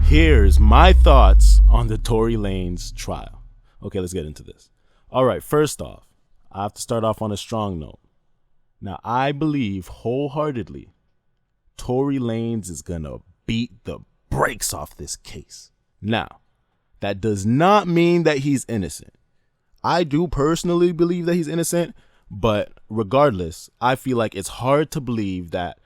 Here's my thoughts on the Tory Lanez trial. Okay, let's get into this. All right, first off, I have to start off on a strong note. Now, I believe wholeheartedly Tory Lanez is going to beat the brakes off this case. Now, that does not mean that he's innocent. I do personally believe that he's innocent, but regardless, I feel like it's hard to believe that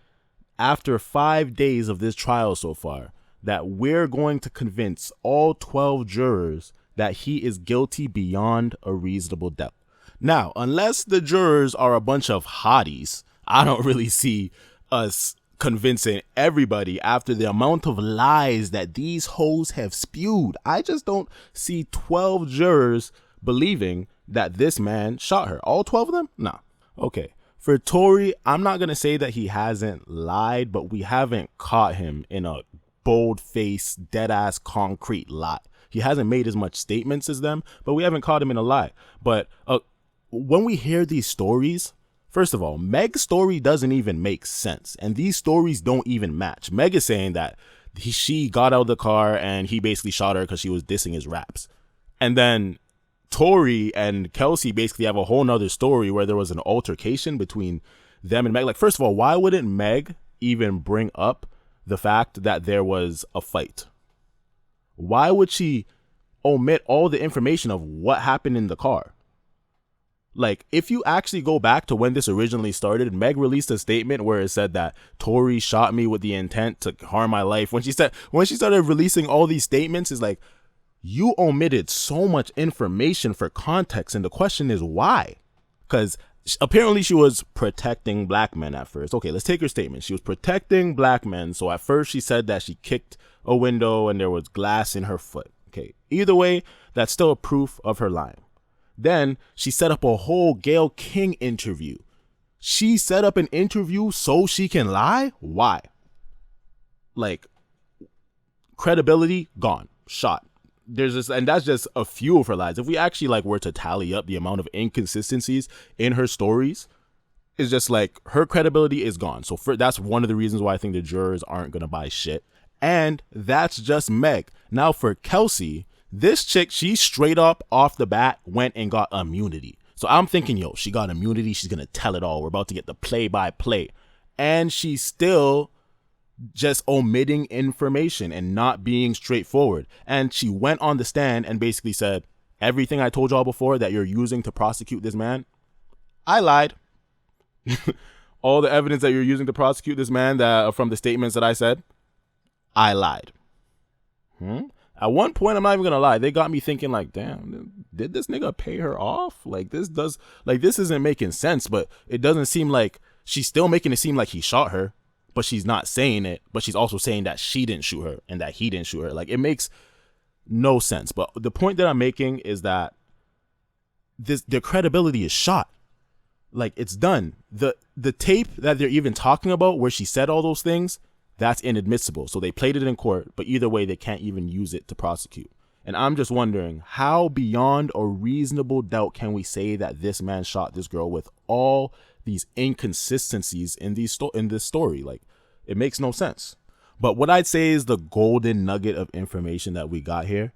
after 5 days of this trial so far, that we're going to convince all 12 jurors that he is guilty beyond a reasonable doubt. Now, unless the jurors are a bunch of hotties, I don't really see us convincing everybody after the amount of lies that these hoes have spewed. I just don't see 12 jurors believing that this man shot her. All 12 of them? Nah. Okay. For Tory, I'm not going to say that he hasn't lied, but we haven't caught him in a bold-faced, dead-ass, concrete lie. He hasn't made as much statements as them, but we haven't caught him in a lie. But when we hear these stories, first of all, Meg's story doesn't even make sense, and these stories don't even match. Meg is saying that she got out of the car and he basically shot her because she was dissing his raps. And then Tory and Kelsey basically have a whole nother story where there was an altercation between them and Meg. Like, first of all, why wouldn't Meg even bring up the fact that there was a fight? Why would she omit all the information of what happened in the car? Like, if you actually go back to when this originally started, Meg released a statement where it said that Tory shot me with the intent to harm my life. When she started releasing all these statements, it's like, you omitted so much information for context, and the question is why? Because apparently she was protecting black men at first. Okay, let's take her statement. She was protecting black men, so at first she said that she kicked a window and there was glass in her foot. Okay, either way, that's still a proof of her lying. Then she set up a whole Gayle King interview. She set up an interview so she can lie? Why? Like, credibility gone, shot. There's this, and that's just a few of her lies. If we actually were to tally up the amount of inconsistencies in her stories, it's just like her credibility is gone. So that's one of the reasons why I think the jurors aren't gonna buy shit. And that's just Meg. Now for Kelsey, this chick, she straight up off the bat went and got immunity. So I'm thinking, yo, she got immunity. She's gonna tell it all. We're about to get the play-by-play, and she's still just omitting information and not being straightforward. And she went on the stand and basically said, everything I told y'all before that you're using to prosecute this man, I lied. All the evidence that you're using to prosecute this man that from the statements that I said, I lied. At one point, I'm not even gonna lie, they got me thinking like, damn, did this nigga pay her off? This isn't making sense, but it doesn't seem like she's still making it seem like he shot her. But she's not saying it, but she's also saying that she didn't shoot her and that he didn't shoot her. Like, it makes no sense. But the point that I'm making is that their credibility is shot. Like, it's done. The tape that they're even talking about where she said all those things, that's inadmissible. So they played it in court, but either way, they can't even use it to prosecute. And I'm just wondering, how beyond a reasonable doubt can we say that this man shot this girl with all these inconsistencies in this story? Like, it makes no sense. But what I'd say is the golden nugget of information that we got here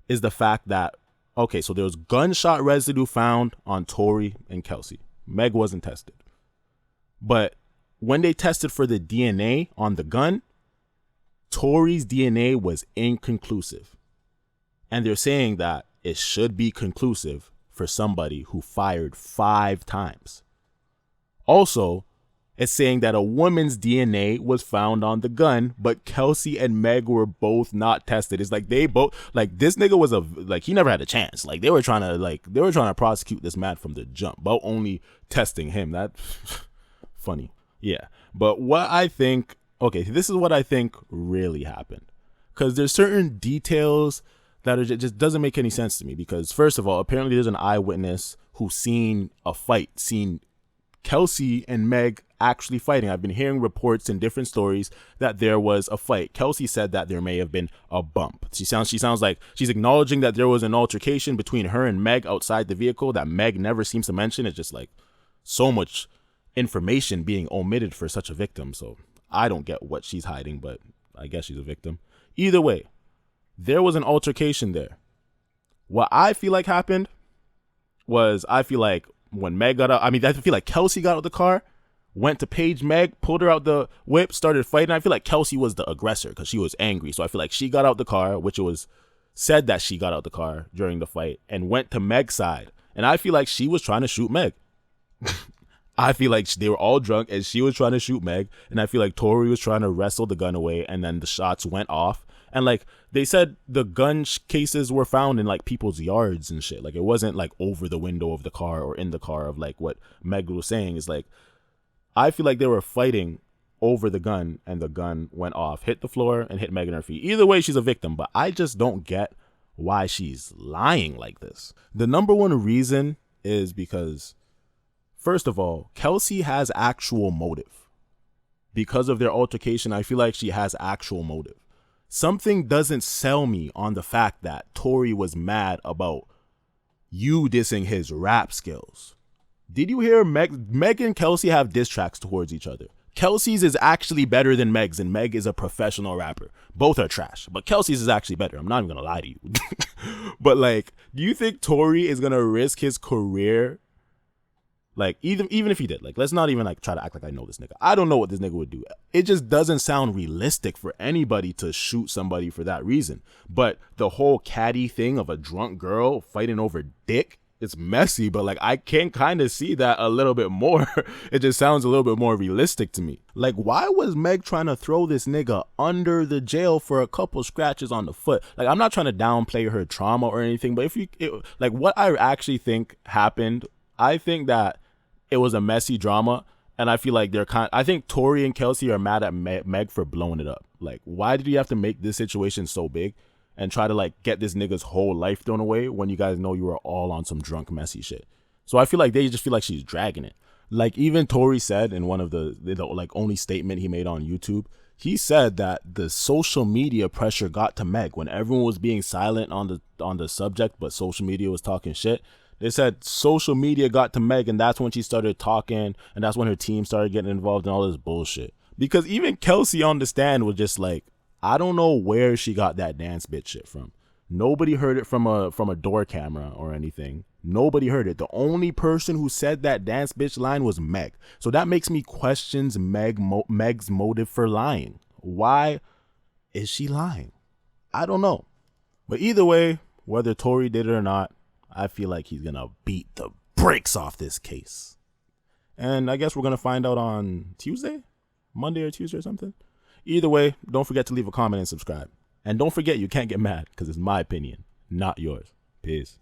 is the fact that, okay, so there was gunshot residue found on Tory and Kelsey. Meg wasn't tested. But when they tested for the DNA on the gun, Tory's DNA was inconclusive. And they're saying that it should be conclusive for somebody who fired 5 times. Also, it's saying that a woman's DNA was found on the gun, but Kelsey and Meg were both not tested. It's like they both, like, this nigga was he never had a chance. Like, they were trying to prosecute this man from the jump, but only testing him. That funny. Yeah. But what I think, okay, this is what I think really happened. Because there's certain details that it just doesn't make any sense to me. Because first of all, apparently there's an eyewitness who seen a fight, seen Kelsey and Meg actually fighting. I've been hearing reports in different stories that there was a fight. Kelsey said that there may have been a bump. She sounds like she's acknowledging that there was an altercation between her and Meg outside the vehicle that Meg never seems to mention. It's just like so much information being omitted for such a victim. So I don't get what she's hiding, but I guess she's a victim. Either way, there was an altercation there. What I feel like happened was, I feel like when Meg got out, I feel like Kelsey got out of the car, went to page Meg, pulled her out the whip, started fighting. I feel like Kelsey was the aggressor because she was angry. So I feel like she got out the car, which it was said that she got out the car during the fight, and went to Meg's side. And I feel like she was trying to shoot Meg. I feel like they were all drunk and she was trying to shoot Meg. And I feel like Tori was trying to wrestle the gun away, and then the shots went off. And like they said, the gun cases were found in like people's yards and shit. Like it wasn't like over the window of the car or in the car, of like what Meg was saying is like, I feel like they were fighting over the gun, and the gun went off, hit the floor, and hit Meg in her feet. Either way, she's a victim, but I just don't get why she's lying like this. The number one reason is because, first of all, Kelsey has actual motive. Because of their altercation, I feel like she has actual motive. Something doesn't sell me on the fact that Tori was mad about you dissing his rap skills. Did you hear Meg and Kelsey have diss tracks towards each other? Kelsey's is actually better than Meg's, and Meg is a professional rapper. Both are trash, but Kelsey's is actually better. I'm not even gonna lie to you. But like, do you think Tori is gonna risk his career? Like, even if he did, like, let's not even like try to act like I know this nigga. I don't know what this nigga would do. It just doesn't sound realistic for anybody to shoot somebody for that reason. But the whole catty thing of a drunk girl fighting over dick, it's messy, but like I can kind of see that a little bit more. It just sounds a little bit more realistic to me. Like, why was Meg trying to throw this nigga under the jail for a couple scratches on the foot? Like, I'm not trying to downplay her trauma or anything, but like what I actually think happened, I think that it was a messy drama, and I feel like I think Tori and Kelsey are mad at Meg for blowing it up. Like, why did you have to make this situation so big and try to like get this nigga's whole life thrown away when you guys know you were all on some drunk messy shit? So I feel like they just feel like she's dragging it. Like, even Tori said in one of the like only statement he made on YouTube, he said that the social media pressure got to Meg when everyone was being silent on the subject, but social media was talking shit. They said social media got to Meg, and that's when she started talking, and that's when her team started getting involved in all this bullshit. Because even Kelsey on the stand was just like, I don't know where she got that dance bitch shit from. Nobody heard it from a door camera or anything. Nobody heard it. The only person who said that dance bitch line was Meg. So that makes me question Meg's motive for lying. Why is she lying? I don't know. But either way, whether Tori did it or not, I feel like he's going to beat the brakes off this case. And I guess we're going to find out on Monday or Tuesday or something. Either way, don't forget to leave a comment and subscribe. And don't forget, you can't get mad because it's my opinion, not yours. Peace.